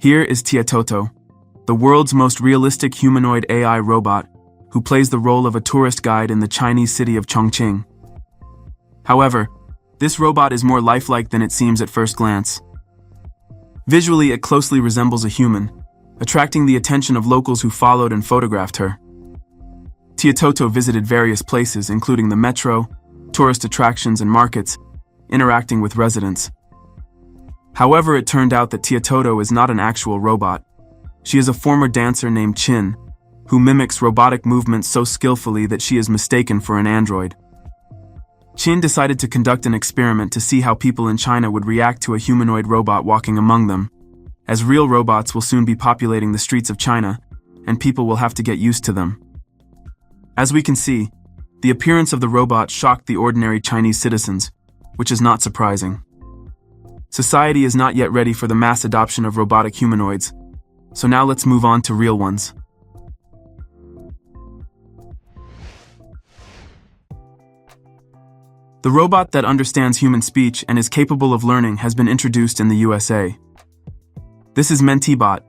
Here is Toto, the world's most realistic humanoid AI robot, who plays the role of a tourist guide in the Chinese city of Chongqing. However, this robot is more lifelike than it seems at first glance. Visually, it closely resembles a human, attracting the attention of locals who followed and photographed her. Toto visited various places, including the metro, tourist attractions, and markets, interacting with residents. However, it turned out that Toto is not an actual robot. She is a former dancer named Qin, who mimics robotic movements so skillfully that she is mistaken for an android. Qin decided to conduct an experiment to see how people in China would react to a humanoid robot walking among them, as real robots will soon be populating the streets of China, and people will have to get used to them. As we can see, the appearance of the robot shocked the ordinary Chinese citizens, which is not surprising. Society is not yet ready for the mass adoption of robotic humanoids, so now let's move on to real ones. The robot that understands human speech and is capable of learning has been introduced in the USA. This is Mbot,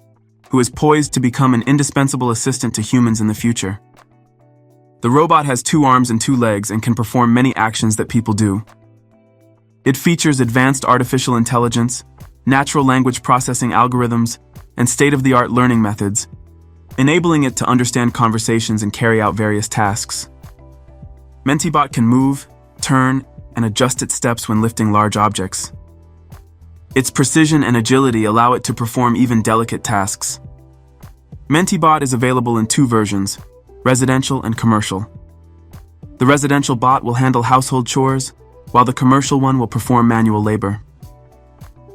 who is poised to become an indispensable assistant to humans in the future. The robot has 2 arms and 2 legs and can perform many actions that people do. It features advanced artificial intelligence, natural language processing algorithms, and state-of-the-art learning methods, enabling it to understand conversations and carry out various tasks. Mbot can move, turn, and adjust its steps when lifting large objects. Its precision and agility allow it to perform even delicate tasks. Mbot is available in 2 versions, residential and commercial. The residential bot will handle household chores, while the commercial one will perform manual labor.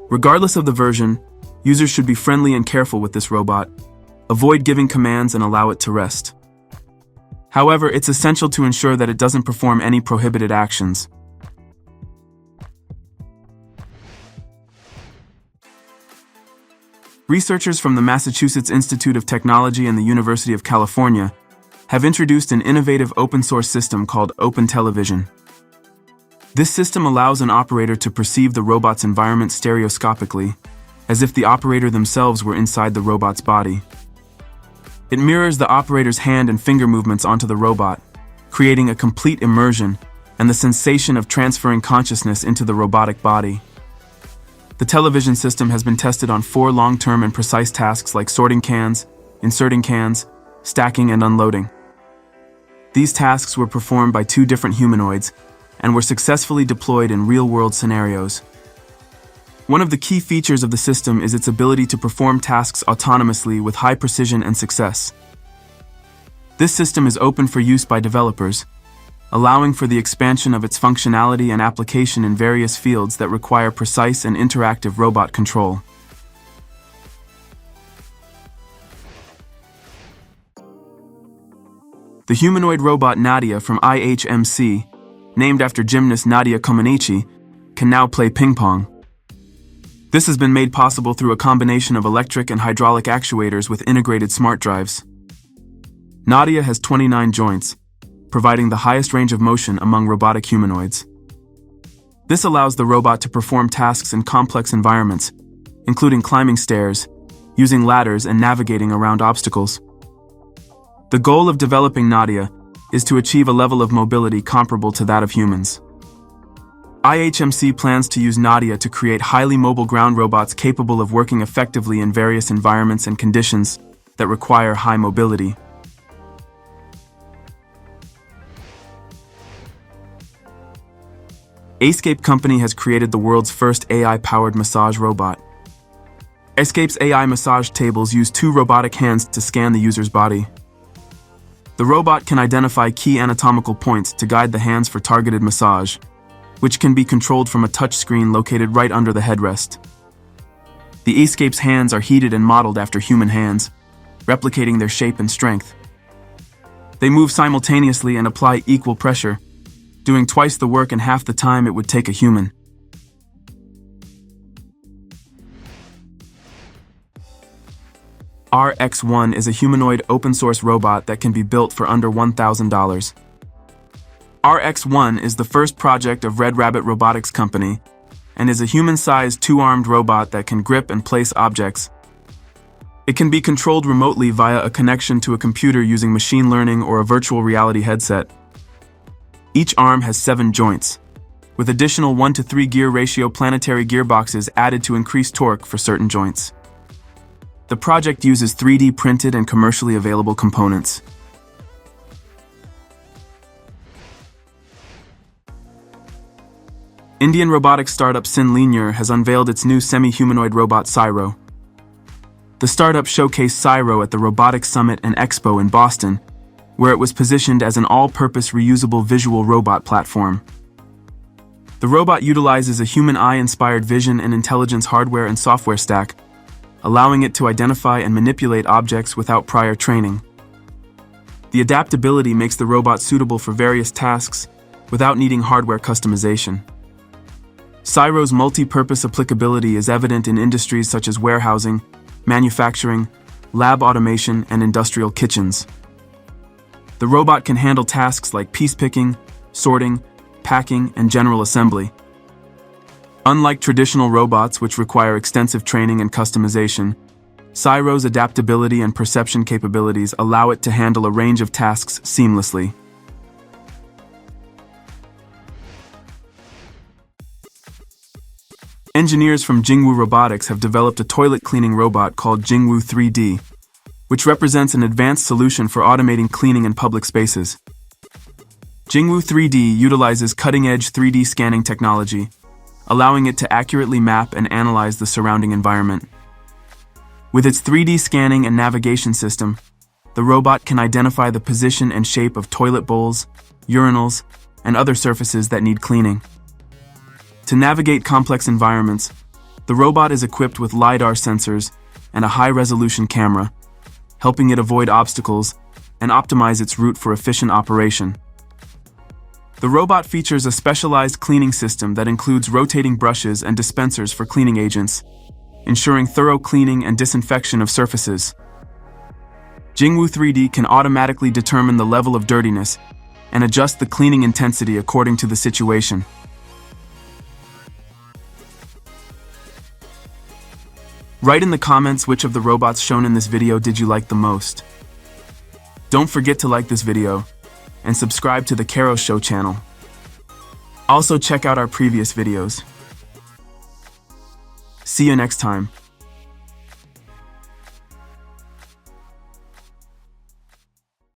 Regardless of the version, users should be friendly and careful with this robot, avoid giving commands and allow it to rest. However, it's essential to ensure that it doesn't perform any prohibited actions. Researchers from the Massachusetts Institute of Technology and the University of California have introduced an innovative open-source system called Open Television. This system allows an operator to perceive the robot's environment stereoscopically, as if the operator themselves were inside the robot's body. It mirrors the operator's hand and finger movements onto the robot, creating a complete immersion and the sensation of transferring consciousness into the robotic body. The television system has been tested on 4 long-term and precise tasks like sorting cans, inserting cans, stacking, and unloading. These tasks were performed by 2 different humanoids and were successfully deployed in real-world scenarios. One of the key features of the system is its ability to perform tasks autonomously with high precision and success. This system is open for use by developers, allowing for the expansion of its functionality and application in various fields that require precise and interactive robot control. The humanoid robot Nadia from IHMC, named after gymnast Nadia can now play ping pong. This has been made possible through a combination of electric and hydraulic actuators with integrated smart drives. Nadia has 29 joints, providing the highest range of motion among robotic humanoids. This allows the robot to perform tasks in complex environments, including climbing stairs, using ladders, and navigating around obstacles. The goal of developing Nadia is to achieve a level of mobility comparable to that of humans. IHMC plans to use Nadia to create highly mobile ground robots capable of working effectively in various environments and conditions that require high mobility. Escape Company has created the world's first AI-powered massage robot. Escape's AI massage tables use 2 robotic hands to scan the user's body. The robot can identify key anatomical points to guide the hands for targeted massage, which can be controlled from a touchscreen located right under the headrest. The Escape's hands are heated and modeled after human hands, replicating their shape and strength. They move simultaneously and apply equal pressure, doing twice the work in half the time it would take a human. RX-1 is a humanoid open-source robot that can be built for under $1,000. RX-1 is the first project of Red Rabbit Robotics Company and is a human-sized 2-armed robot that can grip and place objects, It can be controlled remotely via a connection to a computer using machine learning or a virtual reality headset. Each arm has 7 joints, with additional 1-to-3 gear ratio planetary gearboxes added to increase torque for certain joints. The project uses 3D printed and commercially available components. Indian robotics startup Linear has unveiled its new semi-humanoid robot Cyro. The startup showcased Cyro at the Robotics Summit and Expo in Boston, where it was positioned as an all-purpose reusable visual robot platform. The robot utilizes a human eye-inspired vision and intelligence hardware and software stack, allowing it to identify and manipulate objects without prior training. The adaptability makes the robot suitable for various tasks without needing hardware customization. Cyro's multi-purpose applicability is evident in industries such as warehousing, manufacturing, lab automation, and industrial kitchens. The robot can handle tasks like piece picking, sorting, packing, and general assembly. Unlike traditional robots, which require extensive training and customization, Cyro's adaptability and perception capabilities allow it to handle a range of tasks seamlessly. Engineers from Jingwu Robotics have developed a toilet cleaning robot called Jingwu 3D, which represents an advanced solution for automating cleaning in public spaces. Jingwu 3D utilizes cutting-edge 3D scanning technology, allowing it to accurately map and analyze the surrounding environment. With its 3D scanning and navigation system, the robot can identify the position and shape of toilet bowls, urinals, and other surfaces that need cleaning. To navigate complex environments, the robot is equipped with LiDAR sensors and a high-resolution camera, helping it avoid obstacles and optimize its route for efficient operation. The robot features a specialized cleaning system that includes rotating brushes and dispensers for cleaning agents, ensuring thorough cleaning and disinfection of surfaces. Jingwu 3D can automatically determine the level of dirtiness and adjust the cleaning intensity according to the situation. Write in the comments which of the robots shown in this video did you like the most. Don't forget to like this video and subscribe to the Cyro Show channel. Also check out our previous videos. See you next time.